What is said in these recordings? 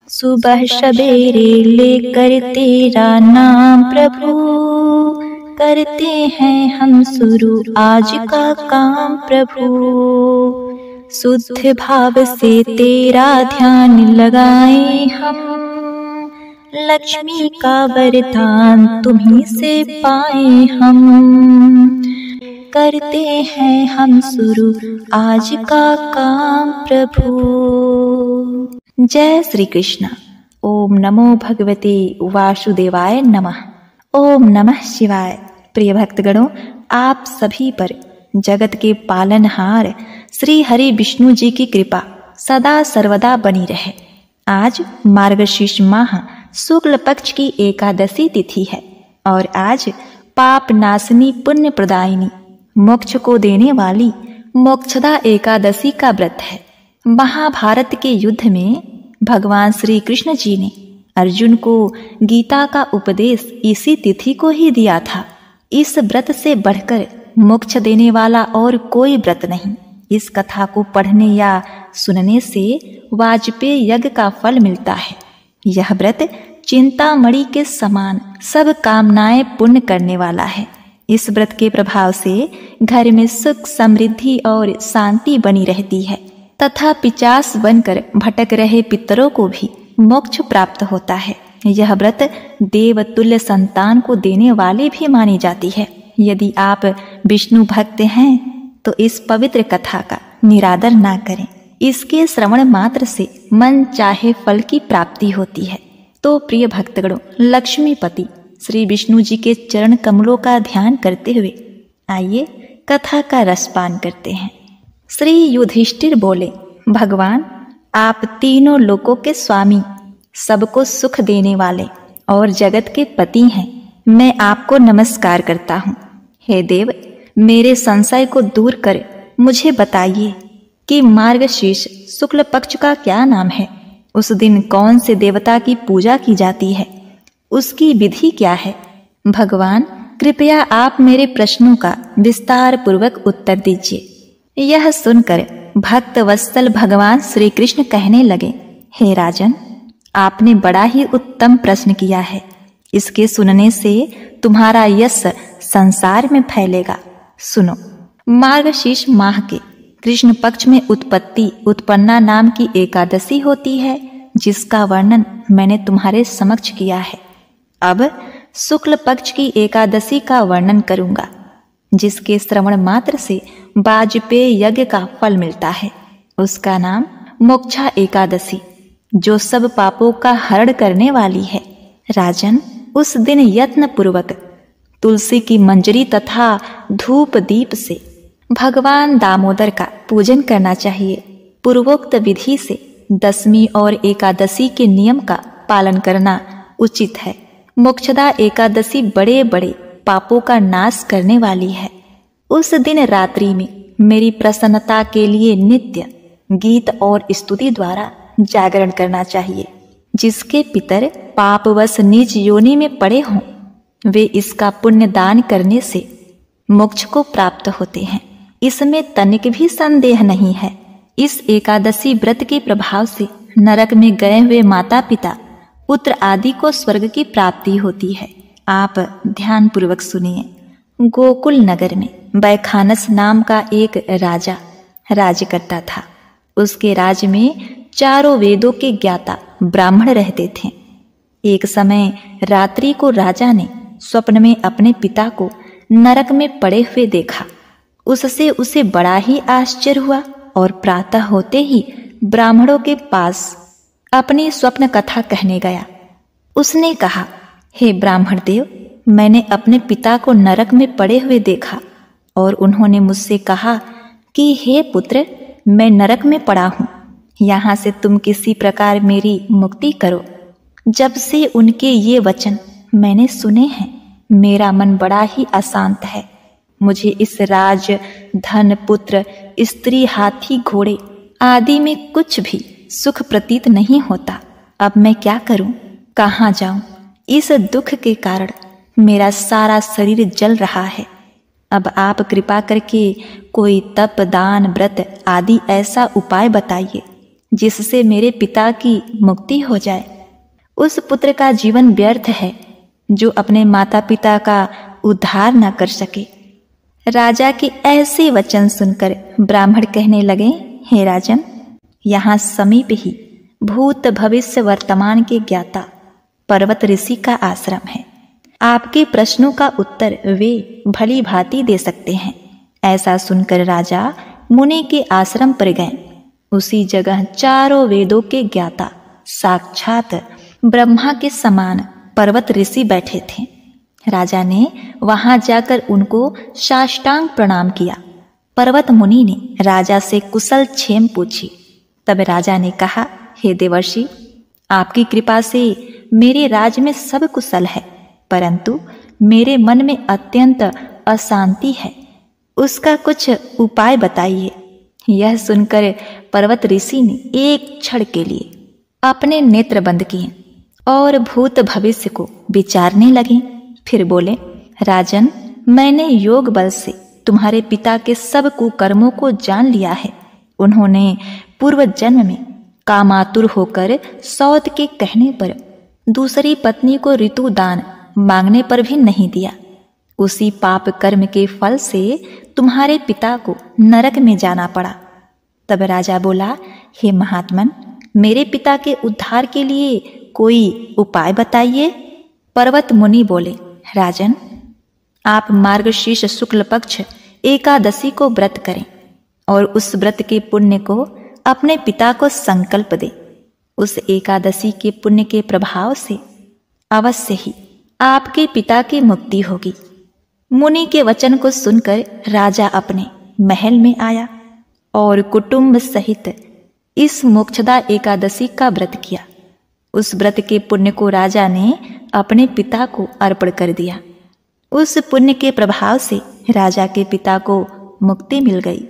सुबह सवेरे लेकर तेरा नाम प्रभु, करते हैं हम शुरू आज का काम प्रभु। शुद्ध भाव से तेरा ध्यान लगाए हम, लक्ष्मी का वरदान तुम्हीं से पाए हम। करते हैं हम शुरू आज का काम प्रभु। जय श्री कृष्ण। ओम नमो भगवते वासुदेवाय नमः। ओम नमः शिवाय। प्रिय भक्तगणों, आप सभी पर जगत के पालनहार श्री हरि विष्णु जी की कृपा सदा सर्वदा बनी रहे। आज मार्गशीर्ष माह शुक्ल पक्ष की एकादशी तिथि है और आज पाप नाशनी पुण्य प्रदायिनी मोक्ष को देने वाली मोक्षदा एकादशी का व्रत है। महाभारत के युद्ध में भगवान श्री कृष्ण जी ने अर्जुन को गीता का उपदेश इसी तिथि को ही दिया था। इस व्रत से बढ़कर मोक्ष देने वाला और कोई व्रत नहीं। इस कथा को पढ़ने या सुनने से वाजपेय यज्ञ का फल मिलता है। यह व्रत चिंतामणि के समान सब कामनाएं पूर्ण करने वाला है। इस व्रत के प्रभाव से घर में सुख समृद्धि और शांति बनी रहती है तथा पिचास बनकर भटक रहे पितरों को भी मोक्ष प्राप्त होता है। यह व्रत देवतुल्य संतान को देने वाले भी मानी जाती है। यदि आप विष्णु भक्त हैं तो इस पवित्र कथा का निरादर ना करें। इसके श्रवण मात्र से मन चाहे फल की प्राप्ति होती है। तो प्रिय भक्तगणों, लक्ष्मीपति श्री विष्णु जी के चरण कमलों का ध्यान करते हुए आइए कथा का रसपान करते हैं। श्री युधिष्ठिर बोले, भगवान आप तीनों लोकों के स्वामी, सबको सुख देने वाले और जगत के पति हैं। मैं आपको नमस्कार करता हूँ। हे देव, मेरे संशय को दूर कर मुझे बताइए कि मार्गशीर्ष शुक्ल पक्ष का क्या नाम है। उस दिन कौन से देवता की पूजा की जाती है, उसकी विधि क्या है। भगवान कृपया आप मेरे प्रश्नों का विस्तार पूर्वक उत्तर दीजिए। यह सुनकर भक्त वत्सल भगवान श्री कृष्ण कहने लगे, हे राजन, आपने बड़ा ही उत्तम प्रश्न किया है। इसके सुनने से तुम्हारा यश संसार में फैलेगा। सुनो, मार्गशीर्ष माह के कृष्ण पक्ष में उत्पत्ति उत्पन्ना नाम की एकादशी होती है, जिसका वर्णन मैंने तुम्हारे समक्ष किया है। अब शुक्ल पक्ष की एकादशी का वर्णन करूंगा, जिसके श्रवण मात्र से वाजपेय यज्ञ का फल मिलता है। उसका नाम मोक्षा एकादशी, जो सब पापों का हरण करने वाली है। राजन, उस दिन यत्न पूर्वक तुलसी की मंजरी तथा धूप दीप से भगवान दामोदर का पूजन करना चाहिए। पूर्वोक्त विधि से दशमी और एकादशी के नियम का पालन करना उचित है। मोक्षदा एकादशी बड़े बड़े पापों का नाश करने वाली है। उस दिन रात्रि में मेरी प्रसन्नता के लिए नित्य गीत और स्तुति द्वारा जागरण करना चाहिए। जिसके पितर पापवश नीच योनि में पड़े हों, वे इसका पुण्य दान करने से मोक्ष को प्राप्त होते हैं। इसमें तनिक भी संदेह नहीं है। इस एकादशी व्रत के प्रभाव से नरक में गए हुए माता पिता पुत्र आदि को स्वर्ग की प्राप्ति होती है। आप ध्यान पूर्वक सुनिए। गोकुल नगर में बैखानस नाम का एक राजा राज्य करता था। उसके राज्य में चारों वेदों के ज्ञाता ब्राह्मण रहते थे। एक समय रात्रि को राजा ने स्वप्न में अपने पिता को नरक में पड़े हुए देखा। उससे उसे बड़ा ही आश्चर्य हुआ और प्रातः होते ही ब्राह्मणों के पास अपनी स्वप्न कथा कहने गया। उसने कहा, हे ब्राह्मण देव, मैंने अपने पिता को नरक में पड़े हुए देखा और उन्होंने मुझसे कहा कि हे पुत्र, मैं नरक में पड़ा हूँ, यहाँ से तुम किसी प्रकार मेरी मुक्ति करो। जब से उनके ये वचन मैंने सुने हैं, मेरा मन बड़ा ही अशांत है। मुझे इस राज धन पुत्र स्त्री हाथी घोड़े आदि में कुछ भी सुख प्रतीत नहीं होता। अब मैं क्या करूं, कहाँ जाऊं? इस दुख के कारण मेरा सारा शरीर जल रहा है। अब आप कृपा करके कोई तप दान व्रत आदि ऐसा उपाय बताइए जिससे मेरे पिता की मुक्ति हो जाए। उस पुत्र का जीवन व्यर्थ है जो अपने माता पिता का उद्धार न कर सके। राजा के ऐसे वचन सुनकर ब्राह्मण कहने लगे, हे राजन, यहाँ समीप ही भूत भविष्य वर्तमान के ज्ञाता पर्वत ऋषि का आश्रम है। आपके प्रश्नों का उत्तर वे भली भांति दे सकते हैं। ऐसा सुनकर राजा मुनि के आश्रम पर गए। उसी जगह चारों वेदों के ज्ञाता साक्षात ब्रह्मा के समान पर्वत ऋषि बैठे थे। राजा ने वहां जाकर उनको साष्टांग प्रणाम किया। पर्वत मुनि ने राजा से कुशल क्षेम पूछी। तब राजा ने कहा, हे देवर्षि, आपकी कृपा से मेरे राज्य में सब कुशल है, परंतु मेरे मन में अत्यंत अशांति है। उसका कुछ उपाय बताइए। यह सुनकर पर्वत ऋषि ने एक क्षण के लिए अपने नेत्र बंद किए और भूत भविष्य को विचारने लगे। फिर बोले, राजन, मैंने योग बल से तुम्हारे पिता के सब कुकर्मों को जान लिया है। उन्होंने पूर्व जन्म में कामातुर होकर सौत के कहने पर दूसरी पत्नी को ऋतु दान मांगने पर भी नहीं दिया। उसी पाप कर्म के फल से तुम्हारे पिता को नरक में जाना पड़ा। तब राजा बोला, हे महात्मन, मेरे पिता के उद्धार के लिए कोई उपाय बताइए। पर्वत मुनि बोले, राजन, आप मार्गशीर्ष शुक्ल पक्ष एकादशी को व्रत करें और उस व्रत के पुण्य को अपने पिता को संकल्प दें। उस एकादशी के पुण्य के प्रभाव से अवश्य ही आपके पिता की मुक्ति होगी। मुनि के वचन को सुनकर राजा अपने महल में आया और कुटुंब सहित इस मोक्षदा एकादशी का व्रत किया। उस व्रत के पुण्य को राजा ने अपने पिता को अर्पण कर दिया। उस पुण्य के प्रभाव से राजा के पिता को मुक्ति मिल गई।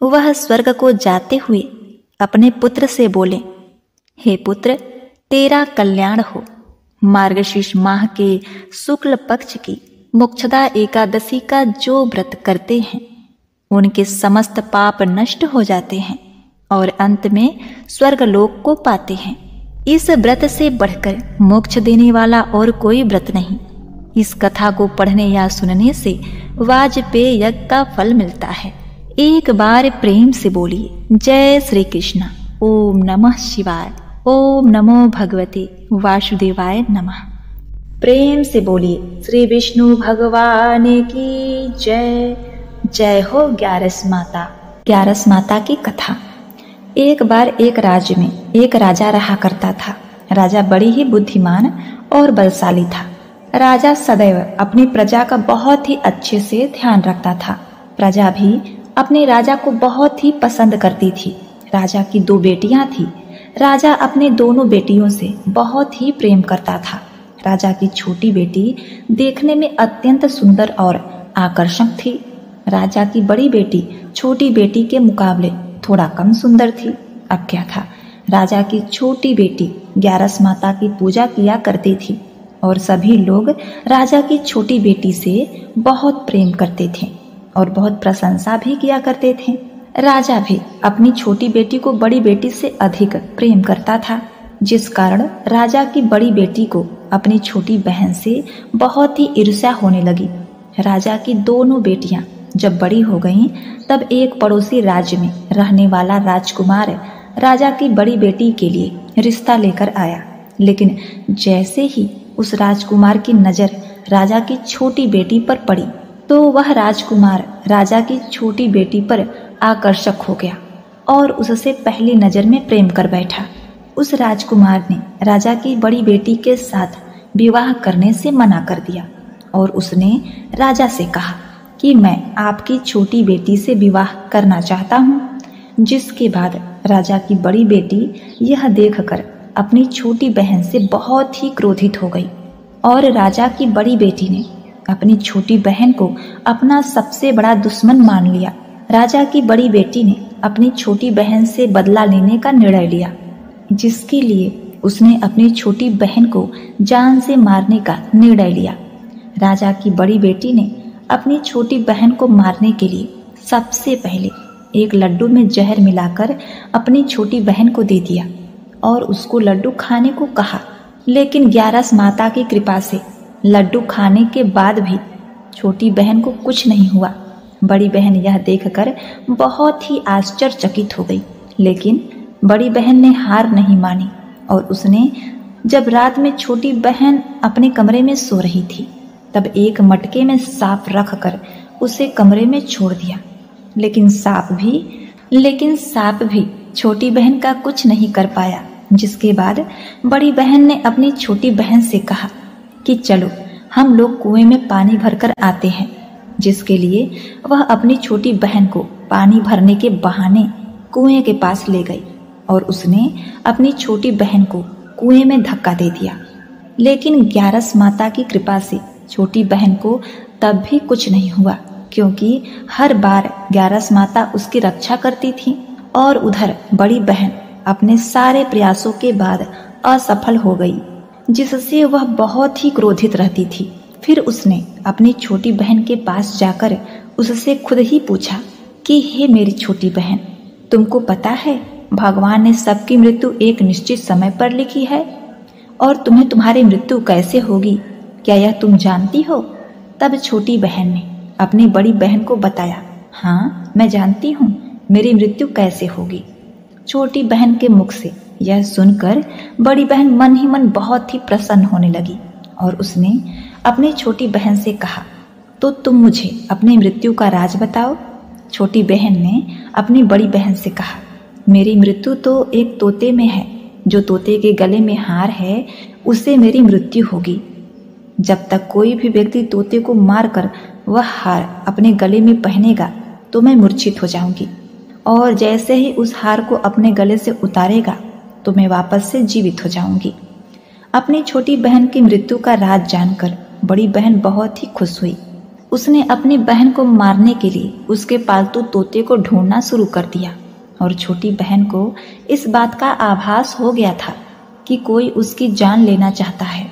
वह स्वर्ग को जाते हुए अपने पुत्र से बोले, हे पुत्र, तेरा कल्याण हो। मार्गशीर्ष माह के शुक्ल पक्ष की मोक्षदा एकादशी का जो व्रत करते हैं उनके समस्त पाप नष्ट हो जाते हैं और अंत में स्वर्गलोक को पाते हैं। इस व्रत से बढ़कर मोक्ष देने वाला और कोई व्रत नहीं। इस कथा को पढ़ने या सुनने से वाजपेय यज्ञ का फल मिलता है। एक बार प्रेम से बोलिए, जय श्री कृष्ण। ओम नमः शिवाय। ओम नमो भगवते वासुदेवाय नमः। प्रेम से बोलिए, श्री विष्णु भगवान की जय। जय हो ग्यारस माता। ग्यारस माता की कथा। एक बार एक राज्य में एक राजा रहा करता था। राजा बड़ी ही बुद्धिमान और बलशाली था। राजा सदैव अपनी प्रजा का बहुत ही अच्छे से ध्यान रखता था। प्रजा भी अपने राजा को बहुत ही पसंद करती थी। राजा की 2 बेटियां थी। राजा अपने दोनों बेटियों से बहुत ही प्रेम करता था। राजा की छोटी बेटी देखने में अत्यंत सुंदर और आकर्षक थी। राजा की बड़ी बेटी छोटी बेटी के मुकाबले थोड़ा कम सुंदर थी। अब क्या था, राजा की छोटी बेटी ग्यारस माता की पूजा किया करती थी और सभी लोग राजा की छोटी बेटी से बहुत प्रेम करते थे और बहुत प्रशंसा भी किया करते थे। राजा भी अपनी छोटी बेटी को बड़ी बेटी से अधिक प्रेम करता था, जिस कारण राजा की बड़ी बेटी को अपनी छोटी बहन से बहुत ही ईर्ष्या होने लगी। राजा की दोनों बेटियां जब बड़ी हो गईं, तब एक पड़ोसी राज्य में रहने वाला राजकुमार राजा की बड़ी बेटी के लिए रिश्ता लेकर आया। लेकिन जैसे ही उस राजकुमार की नजर राजा की छोटी बेटी पर पड़ी, तो वह राजकुमार राजा की छोटी बेटी पर आकर्षक हो गया और उससे पहली नजर में प्रेम कर बैठा। उस राजकुमार ने राजा की बड़ी बेटी के साथ विवाह करने से मना कर दिया और उसने राजा से कहा कि मैं आपकी छोटी बेटी से विवाह करना चाहता हूँ। जिसके बाद राजा की बड़ी बेटी यह देखकर अपनी छोटी बहन से बहुत ही क्रोधित हो गई और राजा की बड़ी बेटी ने अपनी छोटी बहन को अपना सबसे बड़ा दुश्मन मान लिया। राजा की बड़ी बेटी ने अपनी छोटी बहन से बदला लेने का निर्णय लिया, जिसके लिए उसने अपनी छोटी बहन को जान से मारने का निर्णय लिया। राजा की बड़ी बेटी ने अपनी छोटी बहन को मारने के लिए सबसे पहले एक लड्डू में जहर मिलाकर अपनी छोटी बहन को दे दिया और उसको लड्डू खाने को कहा। लेकिन ग्यारस माता की कृपा से लड्डू खाने के बाद भी छोटी बहन को कुछ नहीं हुआ। बड़ी बहन यह देखकर बहुत ही आश्चर्यचकित हो गई, लेकिन बड़ी बहन ने हार नहीं मानी और उसने जब रात में छोटी बहन अपने कमरे में सो रही थी तब एक मटके में सांप रखकर उसे कमरे में छोड़ दिया। लेकिन सांप भी छोटी बहन का कुछ नहीं कर पाया। जिसके बाद बड़ी बहन ने अपनी छोटी बहन से कहा कि चलो हम लोग कुएं में पानी भरकर आते हैं, जिसके लिए वह अपनी छोटी बहन को पानी भरने के बहाने कुएं के पास ले गई और उसने अपनी छोटी बहन को कुएं में धक्का दे दिया। लेकिन ग्यारस माता की कृपा से छोटी बहन को तब भी कुछ नहीं हुआ, क्योंकि हर बार ग्यारस माता उसकी रक्षा करती थी। और उधर बड़ी बहन अपने सारे प्रयासों के बाद असफल हो गई, जिससे वह बहुत ही क्रोधित रहती थी। फिर उसने अपनी छोटी बहन के पास जाकर उससे खुद ही पूछा कि हे मेरी छोटी बहन, तुमको पता है भगवान ने सबकी मृत्यु एक निश्चित समय पर लिखी है और तुम्हें तुम्हारी मृत्यु कैसे होगी, क्या यह तुम जानती हो? तब छोटी बहन ने अपनी बड़ी बहन को बताया, हाँ मैं जानती हूँ मेरी मृत्यु कैसे होगी। छोटी बहन के मुख से यह सुनकर बड़ी बहन मन ही मन बहुत ही प्रसन्न होने लगी और उसने अपनी छोटी बहन से कहा, तो तुम मुझे अपनी मृत्यु का राज बताओ। छोटी बहन ने अपनी बड़ी बहन से कहा, मेरी मृत्यु तो एक तोते में है, जो तोते के गले में हार है उससे मेरी मृत्यु होगी। जब तक कोई भी व्यक्ति तोते को मारकर वह हार अपने गले में पहनेगा तो मैं मूर्छित हो जाऊंगी, और जैसे ही उस हार को अपने गले से उतारेगा तो मैं वापस से जीवित हो जाऊंगी। अपनी छोटी बहन की मृत्यु का राज जानकर बड़ी बहन बहुत ही खुश हुई। उसने अपनी बहन को मारने के लिए उसके पालतू तोते को ढूंढना शुरू कर दिया और छोटी बहन को इस बात का आभास हो गया था कि कोई उसकी जान लेना चाहता है,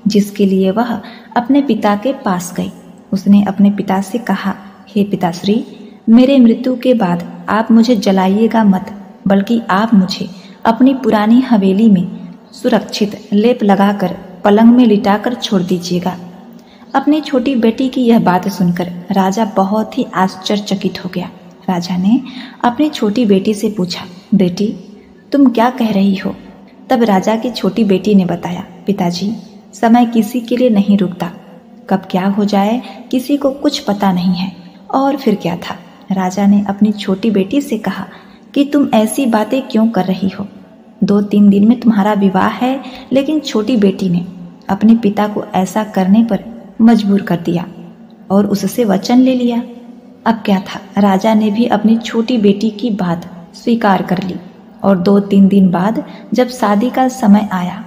जिसके लिए वह अपने पिता के पास गई। उसने अपने पिता से कहा, हे पिताश्री, मेरे मृत्यु के बाद आप मुझे जलाइएगा मत, बल्कि आप मुझे अपनी पुरानी हवेली में सुरक्षित लेप लगाकर पलंग में लिटाकर छोड़ दीजिएगा। अपनी छोटी बेटी की यह बात सुनकर राजा बहुत ही आश्चर्यचकित हो गया। राजा ने अपनी छोटी बेटी से पूछा, बेटी तुम क्या कह रही हो? तब राजा की छोटी बेटी ने बताया, पिताजी समय किसी के लिए नहीं रुकता, कब क्या हो जाए किसी को कुछ पता नहीं है। और फिर क्या था, राजा ने अपनी छोटी बेटी से कहा कि तुम ऐसी बातें क्यों कर रही हो? 2-3 दिन में तुम्हारा विवाह है। लेकिन छोटी बेटी ने अपने पिता को ऐसा करने पर मजबूर कर दिया और उससे वचन ले लिया। अब क्या था, राजा ने भी अपनी छोटी बेटी की बात स्वीकार कर ली और 2-3 दिन बाद जब शादी का समय आया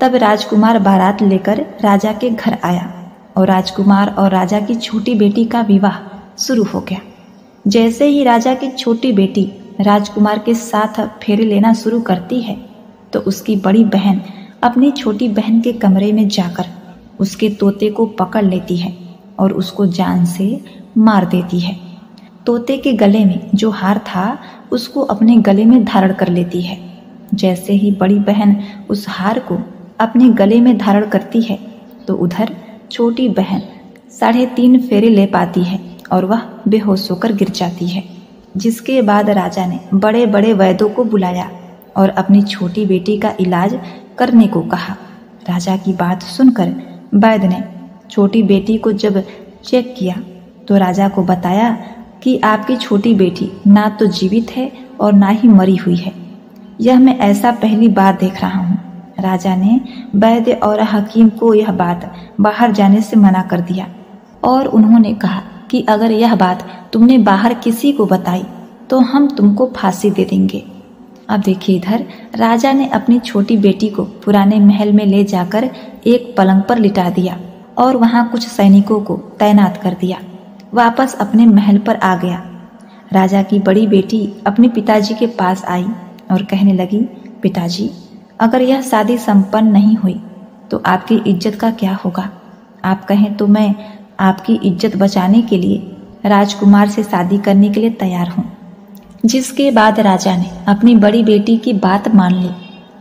तब राजकुमार बारात लेकर राजा के घर आया और राजकुमार और राजा की छोटी बेटी का विवाह शुरू हो गया। जैसे ही राजा की छोटी बेटी राजकुमार के साथ फेरे लेना शुरू करती है तो उसकी बड़ी बहन अपनी छोटी बहन के कमरे में जाकर उसके तोते को पकड़ लेती है और उसको जान से मार देती है। तोते के गले में जो हार था उसको अपने गले में धारण कर लेती है। जैसे ही बड़ी बहन उस हार को अपने गले में धारण करती है तो उधर छोटी बहन 3.5 फेरे ले पाती है और वह बेहोश होकर गिर जाती है। जिसके बाद राजा ने बड़े बड़े वैद्यों को बुलाया और अपनी छोटी बेटी का इलाज करने को कहा। राजा की बात सुनकर वैद्य ने छोटी बेटी को जब चेक किया तो राजा को बताया कि आपकी छोटी बेटी ना तो जीवित है और ना ही मरी हुई है। यह मैं ऐसा पहली बार देख रहा हूँ। राजा ने वैद्य और हकीम को यह बात बाहर जाने से मना कर दिया और उन्होंने कहा कि अगर यह बात तुमने बाहर किसी को बताई तो हम तुमको फांसी दे देंगे। अब देखिए, इधर राजा ने अपनी छोटी बेटी को पुराने महल में ले जाकर एक पलंग पर लिटा दिया और वहां कुछ सैनिकों को तैनात कर दिया। वापस अपने महल पर आ गया। राजा की बड़ी बेटी अपने पिताजी के पास आई और कहने लगी, पिताजी अगर यह शादी संपन्न नहीं हुई तो आपकी इज्जत का क्या होगा? आप कहें तो मैं आपकी इज्जत बचाने के लिए राजकुमार से शादी करने के लिए तैयार हूँ। जिसके बाद राजा ने अपनी बड़ी बेटी की बात मान ली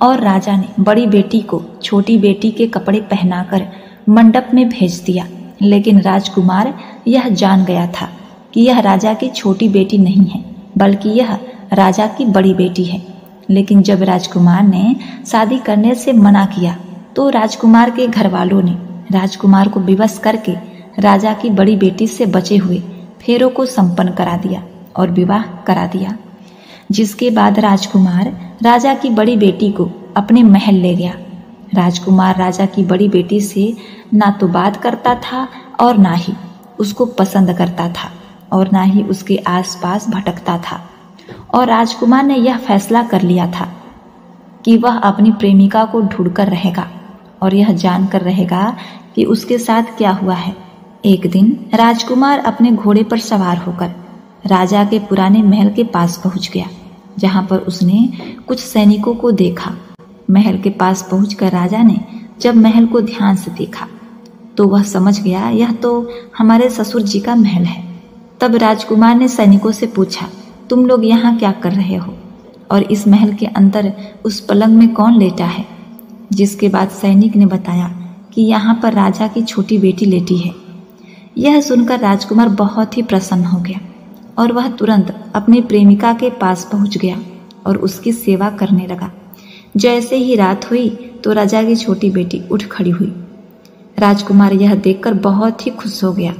और राजा ने बड़ी बेटी को छोटी बेटी के कपड़े पहनाकर मंडप में भेज दिया। लेकिन राजकुमार यह जान गया था कि यह राजा की छोटी बेटी नहीं है, बल्कि यह राजा की बड़ी बेटी है। लेकिन जब राजकुमार ने शादी करने से मना किया तो राजकुमार के घर वालों ने राजकुमार को विवश करके राजा की बड़ी बेटी से बचे हुए फेरों को संपन्न करा दिया और विवाह करा दिया। जिसके बाद राजकुमार राजा की बड़ी बेटी को अपने महल ले गया। राजकुमार राजा की बड़ी बेटी से ना तो बात करता था और ना ही उसको पसंद करता था और ना ही उसके आसपास भटकता था। और राजकुमार ने यह फैसला कर लिया था कि वह अपनी प्रेमिका को ढूंढकर रहेगा और यह जानकर रहेगा कि उसके साथ क्या हुआ है। एक दिन राजकुमार अपने घोड़े पर सवार होकर राजा के पुराने महल के पास पहुंच गया, जहां पर उसने कुछ सैनिकों को देखा। महल के पास पहुंचकर राजा ने जब महल को ध्यान से देखा तो वह समझ गया यह तो हमारे ससुर जी का महल है। तब राजकुमार ने सैनिकों से पूछा, तुम लोग यहाँ क्या कर रहे हो और इस महल के अंदर उस पलंग में कौन लेटा है? जिसके बाद सैनिक ने बताया कि यहाँ पर राजा की छोटी बेटी लेटी है। यह सुनकर राजकुमार बहुत ही प्रसन्न हो गया और वह तुरंत अपनी प्रेमिका के पास पहुंच गया और उसकी सेवा करने लगा। जैसे ही रात हुई तो राजा की छोटी बेटी उठ खड़ी हुई। राजकुमार यह देखकर बहुत ही खुश हो गया।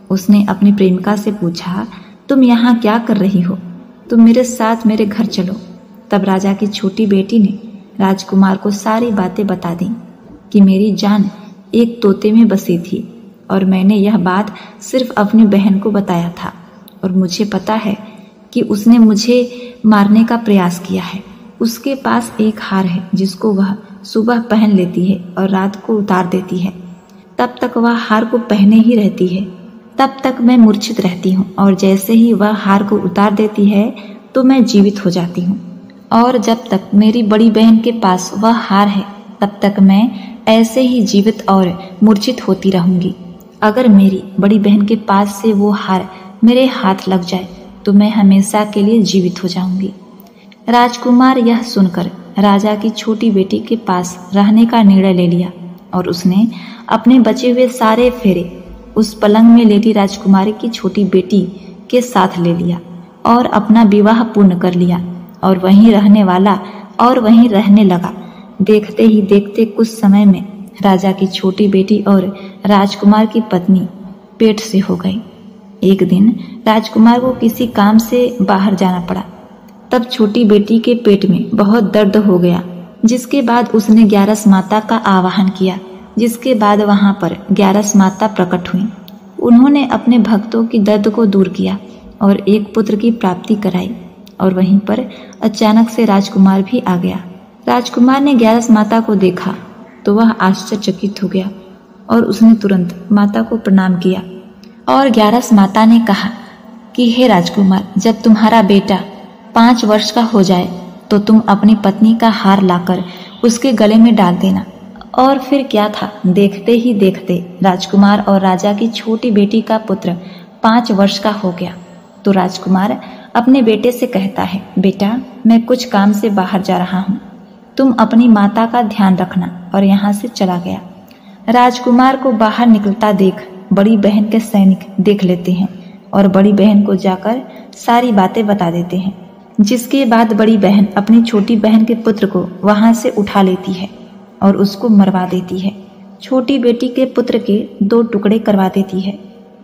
उसने अपनी प्रेमिका से पूछा, तुम यहाँ क्या कर रही हो? तुम मेरे साथ मेरे घर चलो। तब राजा की छोटी बेटी ने राजकुमार को सारी बातें बता दी कि मेरी जान एक तोते में बसी थी और मैंने यह बात सिर्फ अपनी बहन को बताया था और मुझे पता है कि उसने मुझे मारने का प्रयास किया है। उसके पास एक हार है जिसको वह सुबह पहन लेती है और रात को उतार देती है। तब तक वह हार को पहने ही रहती है, तब तक मैं मूर्छित रहती हूँ और जैसे ही वह हार को उतार देती है तो मैं जीवित हो जाती हूँ। और जब तक मेरी बड़ी बहन के पास वह हार है तब तक मैं ऐसे ही जीवित और मूर्छित होती रहूंगी। अगर मेरी बड़ी बहन के पास से वो हार मेरे हाथ लग जाए तो मैं हमेशा के लिए जीवित हो जाऊंगी। राजकुमार यह सुनकर राजा की छोटी बेटी के पास रहने का निर्णय ले लिया और उसने अपने बचे हुए सारे फेरे उस पलंग में लेटी राजकुमारी की छोटी बेटी के साथ ले लिया और अपना विवाह पूर्ण कर लिया और वहीं रहने वाला और वहीं रहने लगा। देखते ही देखते कुछ समय में राजा की छोटी बेटी और राजकुमार की पत्नी पेट से हो गई। एक दिन राजकुमार को किसी काम से बाहर जाना पड़ा। तब छोटी बेटी के पेट में बहुत दर्द हो गया, जिसके बाद उसने ग्यारस माता का आवाहन किया। जिसके बाद वहां पर ग्यारस माता प्रकट हुई। उन्होंने अपने भक्तों की दर्द को दूर किया और एक पुत्र की प्राप्ति कराई। और वहीं पर अचानक से राजकुमार भी आ गया। राजकुमार ने ग्यारस माता को देखा तो वह आश्चर्यचकित हो गया और उसने तुरंत माता को प्रणाम किया। और ग्यारस माता ने कहा कि हे राजकुमार, जब तुम्हारा बेटा 5 वर्ष का हो जाए तो तुम अपनी पत्नी का हार लाकर उसके गले में डाल देना। और फिर क्या था, देखते ही देखते राजकुमार और राजा की छोटी बेटी का पुत्र 5 वर्ष का हो गया। तो राजकुमार अपने बेटे से कहता है, बेटा मैं कुछ काम से बाहर जा रहा हूँ, तुम अपनी माता का ध्यान रखना, और यहाँ से चला गया। राजकुमार को बाहर निकलता देख बड़ी बहन के सैनिक देख लेते हैं और बड़ी बहन को जाकर सारी बातें बता देते हैं। जिसके बाद बड़ी बहन अपनी छोटी बहन के पुत्र को वहां से उठा लेती है और उसको मरवा देती है। छोटी बेटी के पुत्र के 2 टुकड़े करवा देती है।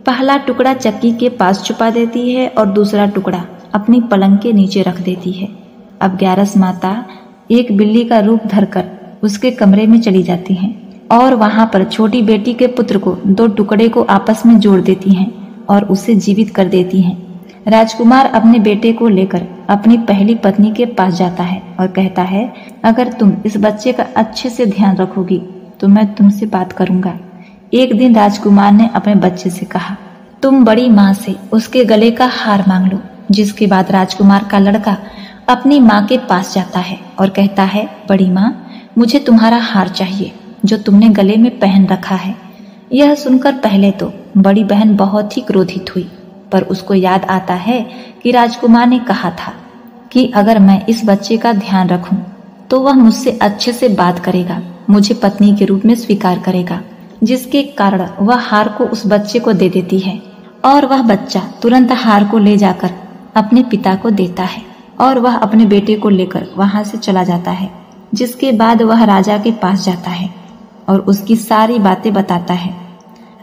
पहला टुकड़ा चक्की के पास छुपा देती है और दूसरा टुकड़ा अपनी पलंग के नीचे रख देती है। अब ग्यारस माता एक बिल्ली का रूप धरकर उसके कमरे में चली जाती हैं और वहां पर छोटी बेटी के पुत्र को 2 टुकड़े को आपस में जोड़ देती हैं और उसे जीवित कर देती हैं। राजकुमार अपने बेटे को लेकर अपनी पहली पत्नी के पास जाता है और कहता है, अगर तुम इस बच्चे का अच्छे से ध्यान रखोगी तो मैं तुमसे बात करूंगा। एक दिन राजकुमार ने अपने बच्चे से कहा, तुम बड़ी माँ से उसके गले का हार मांग लो। जिसके बाद राजकुमार का लड़का अपनी माँ के पास जाता है और कहता है, बड़ी माँ, मुझे तुम्हारा हार चाहिए जो तुमने गले में पहन रखा है। यह सुनकर पहले तो बड़ी बहन बहुत ही क्रोधित हुई, पर उसको याद आता है कि राजकुमार ने कहा था कि अगर मैं इस बच्चे का ध्यान रखूं तो वह मुझसे अच्छे से बात करेगा, मुझे पत्नी के रूप में स्वीकार करेगा, जिसके कारण वह हार को उस बच्चे को दे देती है और वह बच्चा तुरंत हार को ले जाकर अपने पिता को देता है और वह अपने बेटे को लेकर वहां से चला जाता है। जिसके बाद वह राजा के पास जाता है और उसकी सारी बातें बताता है।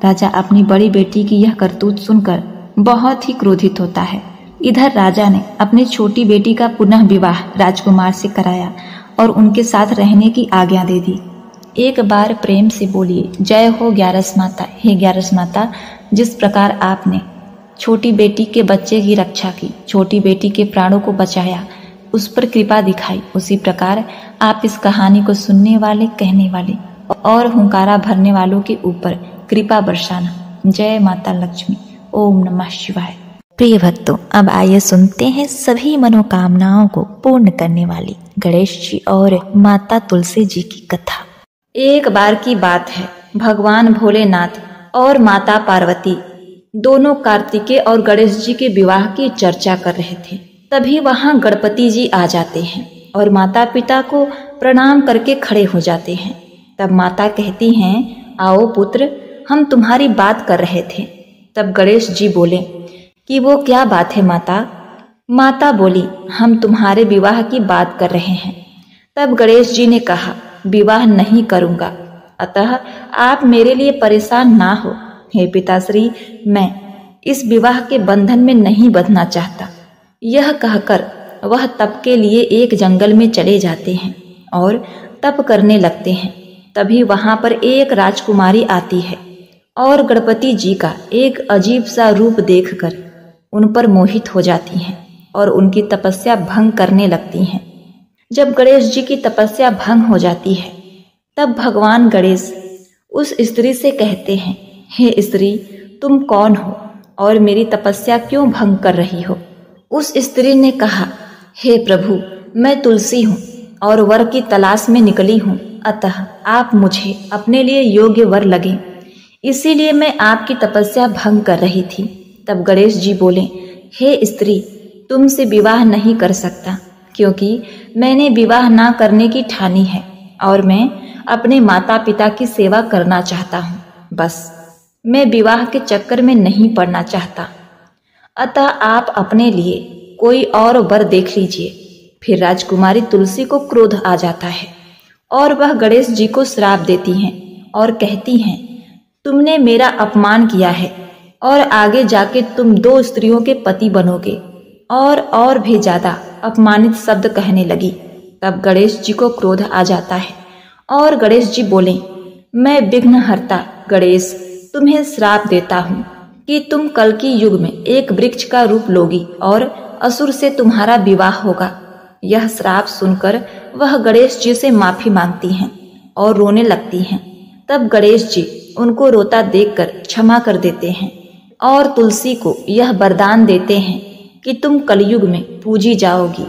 राजा अपनी बड़ी बेटी की यह करतूत सुनकर बहुत ही क्रोधित होता है। इधर राजा ने अपनी छोटी बेटी का पुनः विवाह राजकुमार से कराया और उनके साथ रहने की आज्ञा दे दी। एक बार प्रेम से बोलिए, जय हो ग्यारस माता। हे ग्यारस माता, जिस प्रकार आपने छोटी बेटी के बच्चे की रक्षा की, छोटी बेटी के प्राणों को बचाया, उस पर कृपा दिखाई, उसी प्रकार आप इस कहानी को सुनने वाले, कहने वाले और हुंकारा भरने वालों के ऊपर कृपा बरसाना। जय माता लक्ष्मी। ओम नमः शिवाय। प्रिय भक्तों, अब आइए सुनते हैं सभी मनोकामनाओं को पूर्ण करने वाली गणेश जी और माता तुलसी जी की कथा। एक बार की बात है, भगवान भोलेनाथ और माता पार्वती दोनों कार्तिकेय और गणेश जी के विवाह की चर्चा कर रहे थे। तभी वहां गणपति जी आ जाते हैं और माता पिता को प्रणाम करके खड़े हो जाते हैं। तब माता कहती हैं, आओ पुत्र, हम तुम्हारी बात कर रहे थे। तब गणेश जी बोले कि वो क्या बात है माता? माता बोली, हम तुम्हारे विवाह की बात कर रहे हैं। तब गणेश जी ने कहा, विवाह नहीं करूंगा, अतः आप मेरे लिए परेशान ना हो। हे पिताश्री, मैं इस विवाह के बंधन में नहीं बंधना चाहता। यह कहकर वह तप के लिए एक जंगल में चले जाते हैं और तप करने लगते हैं। तभी वहां पर एक राजकुमारी आती है और गणपति जी का एक अजीब सा रूप देखकर उन पर मोहित हो जाती हैं और उनकी तपस्या भंग करने लगती हैं। जब गणेश जी की तपस्या भंग हो जाती है, तब भगवान गणेश उस स्त्री से कहते हैं, हे स्त्री, तुम कौन हो और मेरी तपस्या क्यों भंग कर रही हो? उस स्त्री ने कहा, हे प्रभु, मैं तुलसी हूँ और वर की तलाश में निकली हूँ, अतः आप मुझे अपने लिए योग्य वर लगे, इसीलिए मैं आपकी तपस्या भंग कर रही थी। तब गणेश जी बोले, हे स्त्री, तुमसे विवाह नहीं कर सकता, क्योंकि मैंने विवाह ना करने की ठानी है और मैं अपने माता पिता की सेवा करना चाहता हूँ। बस मैं विवाह के चक्कर में नहीं पड़ना चाहता, अतः आप अपने लिए कोई और वर देख लीजिए। फिर राजकुमारी तुलसी को क्रोध आ जाता है और वह गणेश जी को श्राप देती हैं और कहती हैं, तुमने मेरा अपमान किया है और आगे जाके तुम 2 स्त्रियों के पति बनोगे, और भी ज्यादा अपमानित शब्द कहने लगी। तब गणेश जी को क्रोध आ जाता है और गणेश जी बोले, मैं विघ्नहर्ता गणेश तुम्हें श्राप देता हूँ कि तुम कल की युग में एक वृक्ष का रूप लोगी और असुर से तुम्हारा विवाह होगा। यह श्राप सुनकर वह गणेश जी से माफी मांगती हैं और रोने लगती हैं। तब गणेश जी उनको रोता देखकर क्षमा कर देते हैं और तुलसी को यह वरदान देते हैं कि तुम कलयुग में पूजी जाओगी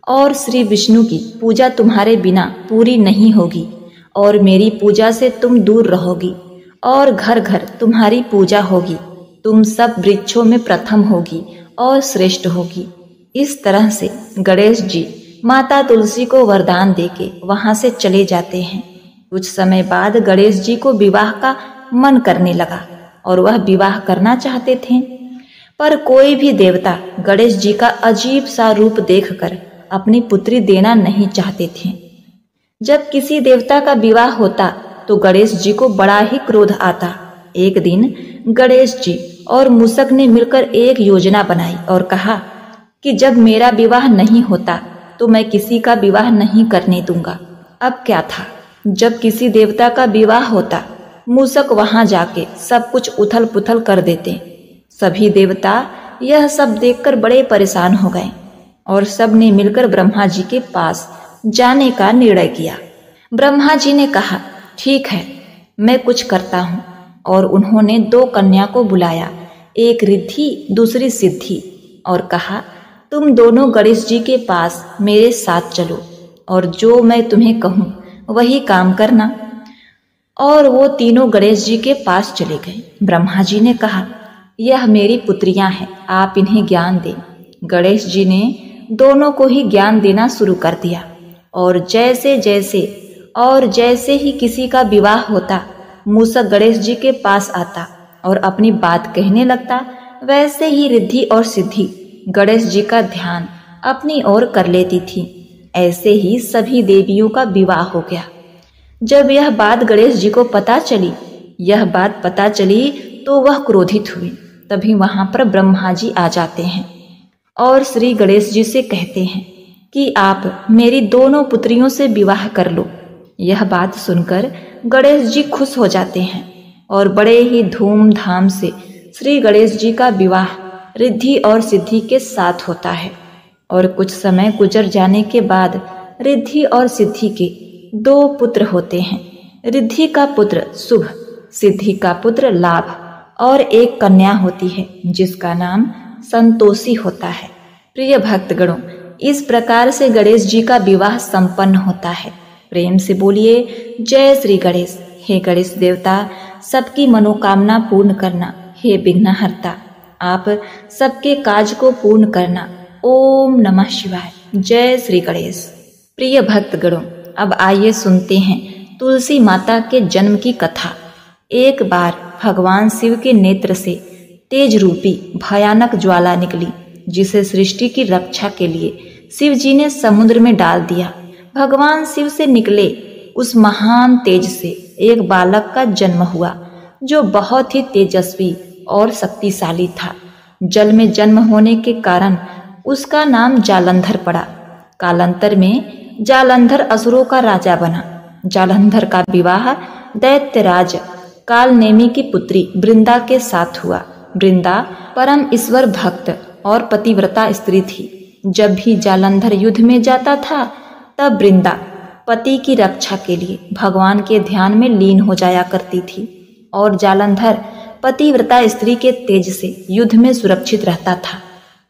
और श्री विष्णु की पूजा तुम्हारे बिना पूरी नहीं होगी और मेरी पूजा से तुम दूर रहोगी और घर घर तुम्हारी पूजा होगी। तुम सब वृक्षों में प्रथम होगी और श्रेष्ठ होगी। इस तरह से गणेश जी माता तुलसी को वरदान देके वहां से चले जाते हैं। कुछ समय बाद गणेश जी को विवाह का मन करने लगा और वह विवाह करना चाहते थे, पर कोई भी देवता गणेश जी का अजीब सा रूप देखकर अपनी पुत्री देना नहीं चाहते थे। जब किसी देवता का विवाह होता तो गणेश जी को बड़ा ही क्रोध आता। एक दिन गणेश जी और मूषक ने मिलकर एक योजना बनाई और कहा कि जब मेरा विवाह नहीं होता तो मैं किसी का विवाह नहीं करने दूंगा। अब क्या था, जब किसी देवता का विवाह होता, मूषक वहां जाके सब कुछ उथल पुथल कर देते। सभी देवता यह सब देखकर बड़े परेशान हो गए और सब ने मिलकर ब्रह्मा जी के पास जाने का निर्णय किया। ब्रह्मा जी ने कहा, ठीक है, मैं कुछ करता हूँ, और उन्होंने 2 कन्या को बुलाया, एक रिद्धि दूसरी सिद्धि, और कहा, तुम दोनों गणेश जी के पास मेरे साथ चलो और जो मैं तुम्हें कहूँ वही काम करना। और वो तीनों गणेश जी के पास चले गए। ब्रह्मा जी ने कहा, यह मेरी पुत्रियां हैं, आप इन्हें ज्ञान दें। गणेश जी ने दोनों को ही ज्ञान देना शुरू कर दिया। और जैसे ही किसी का विवाह होता, मूषक गणेश जी के पास आता और अपनी बात कहने लगता, वैसे ही रिद्धि और सिद्धि गणेश जी का ध्यान अपनी ओर कर लेती थी। ऐसे ही सभी देवियों का विवाह हो गया। जब यह बात गणेश जी को पता चली तो वह क्रोधित हुए। तभी वहां पर ब्रह्मा जी आ जाते हैं और श्री गणेश जी से कहते हैं कि आप मेरी दोनों पुत्रियों से विवाह कर लो। यह बात सुनकर गणेश जी खुश हो जाते हैं और बड़े ही धूमधाम से श्री गणेश जी का विवाह रिद्धि और सिद्धि के साथ होता है। और कुछ समय गुजर जाने के बाद रिद्धि और सिद्धि के 2 पुत्र होते हैं। रिद्धि का पुत्र शुभ, सिद्धि का पुत्र लाभ, और एक कन्या होती है जिसका नाम संतोषी होता है। प्रिय भक्तगणों, इस प्रकार से गणेश जी का विवाह संपन्न होता है। प्रेम से बोलिए जय श्री गणेश। हे गणेश देवता, सबकी मनोकामना पूर्ण करना। हे विघ्नहर्ता, आप सबके काज को पूर्ण करना। ओम नमः शिवाय। जय श्री गणेश। प्रिय भक्तगणों, अब आइए सुनते हैं तुलसी माता के जन्म की कथा। एक बार भगवान शिव के नेत्र से तेज रूपी भयानक ज्वाला निकली, जिसे सृष्टि की रक्षा के लिए शिव जी ने समुद्र में डाल दिया। भगवान शिव से निकले उस महान तेज से एक बालक का जन्म हुआ, जो बहुत ही तेजस्वी और शक्तिशाली था। जल में जन्म होने के कारण उसका नाम जालंधर पड़ा। कालांतर में जालंधर असुरों का राजा बना। जालंधर का विवाह दैत्यराज कालनेमी की पुत्री वृंदा के साथ हुआ। वृंदा परम ईश्वर भक्त और पतिव्रता स्त्री थी। जब भी जालंधर युद्ध में जाता था, तब वृंदा पति की रक्षा के लिए भगवान के ध्यान में लीन हो जाया करती थी और जालंधर पतिव्रता स्त्री के तेज से युद्ध में सुरक्षित रहता था।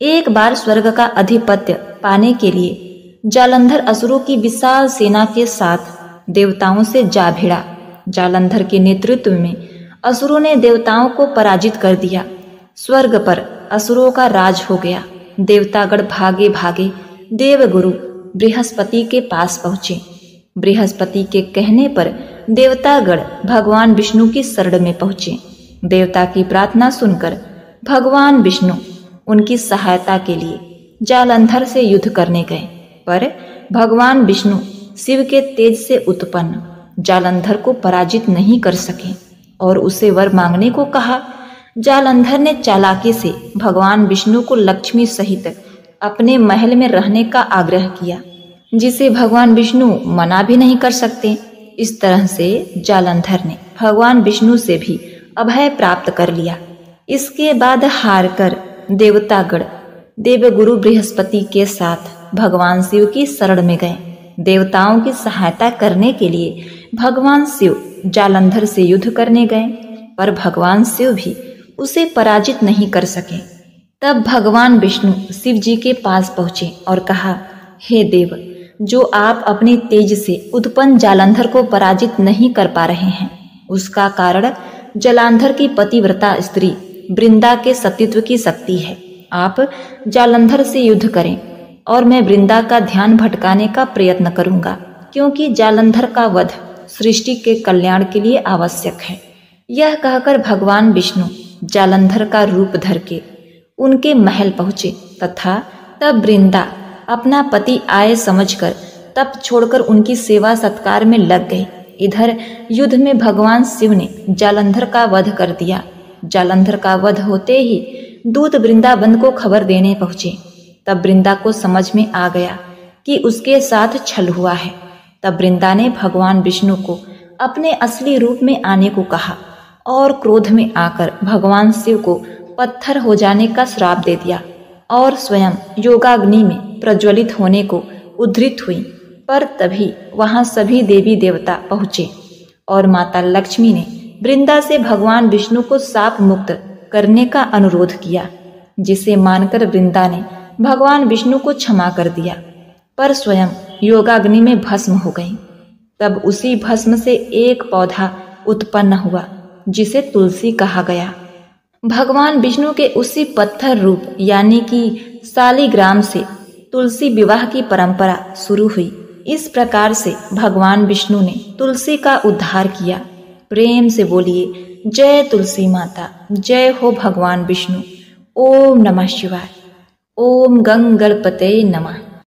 एक बार स्वर्ग का आधिपत्य पाने के लिए जालंधर असुरों की विशाल सेना के साथ देवताओं से जा भिड़ा। जालंधर के नेतृत्व में असुरों ने देवताओं को पराजित कर दिया। स्वर्ग पर असुरों का राज हो गया। देवतागण भागे भागे देवगुरु बृहस्पति के पास पहुंचे। बृहस्पति के कहने पर देवतागण भगवान विष्णु की शरण में पहुंचे। देवता की प्रार्थना सुनकर भगवान विष्णु उनकी सहायता के लिए जालंधर से युद्ध करने गए, पर भगवान विष्णु शिव के तेज से उत्पन्न जालंधर को पराजित नहीं कर सके और उसे वर मांगने को कहा। जालंधर ने चालाकी से भगवान विष्णु को लक्ष्मी सहित अपने महल में रहने का आग्रह किया, जिसे भगवान विष्णु मना भी नहीं कर सकते। इस तरह से जालंधर ने भगवान विष्णु से भी अभय प्राप्त कर लिया। इसके बाद हार कर देवतागण देवगुरु बृहस्पति के साथ भगवान शिव की शरण में गए। देवताओं की सहायता करने के लिए भगवान शिव जालंधर से युद्ध करने गए, पर भगवान शिव भी उसे पराजित नहीं कर सके। तब भगवान विष्णु शिव जी के पास पहुंचे और कहा, हे देव, जो आप अपने तेज से उत्पन्न जालंधर को पराजित नहीं कर पा रहे हैं, उसका कारण जालंधर की पतिव्रता स्त्री वृंदा के सतीत्व की शक्ति है। आप जालंधर से युद्ध करें और मैं वृंदा का ध्यान भटकाने का प्रयत्न करूंगा, क्योंकि जालंधर का वध सृष्टि के कल्याण के लिए आवश्यक है। यह कहकर भगवान विष्णु जालंधर का रूप धर के उनके महल पहुंचे तथा तब वृंदा अपना पति आए समझकर तप छोड़कर उनकी सेवा सत्कार में लग गई। इधर युद्ध में भगवान शिव ने जालंधर का वध कर दिया। जालंधर का वध होते ही दूत वृंदावन को खबर देने पहुंचे। तब वृंदा को समझ में आ गया कि उसके साथ छल हुआ है। तब वृंदा ने भगवान विष्णु को अपने असली रूप में आने को कहा और क्रोध में आकर भगवान शिव को पत्थर हो जाने का श्राप दे दिया और स्वयं योगाग्नि में प्रज्वलित होने को उद्धृत हुई। पर तभी वहां सभी देवी देवता पहुंचे और माता लक्ष्मी ने वृंदा से भगवान विष्णु को शाप मुक्त करने का अनुरोध किया, जिसे मानकर वृंदा ने भगवान विष्णु को क्षमा कर दिया, पर स्वयं योगाग्नि में भस्म हो गई। तब उसी भस्म से एक पौधा उत्पन्न हुआ, जिसे तुलसी कहा गया। भगवान विष्णु के उसी पत्थर रूप यानी कि शालिग्राम से तुलसी विवाह की परंपरा शुरू हुई। इस प्रकार से भगवान विष्णु ने तुलसी का उद्धार किया। प्रेम से बोलिए जय तुलसी माता, जय हो भगवान विष्णु। ओम नमः शिवाय। ओम गंग गणपते नमः।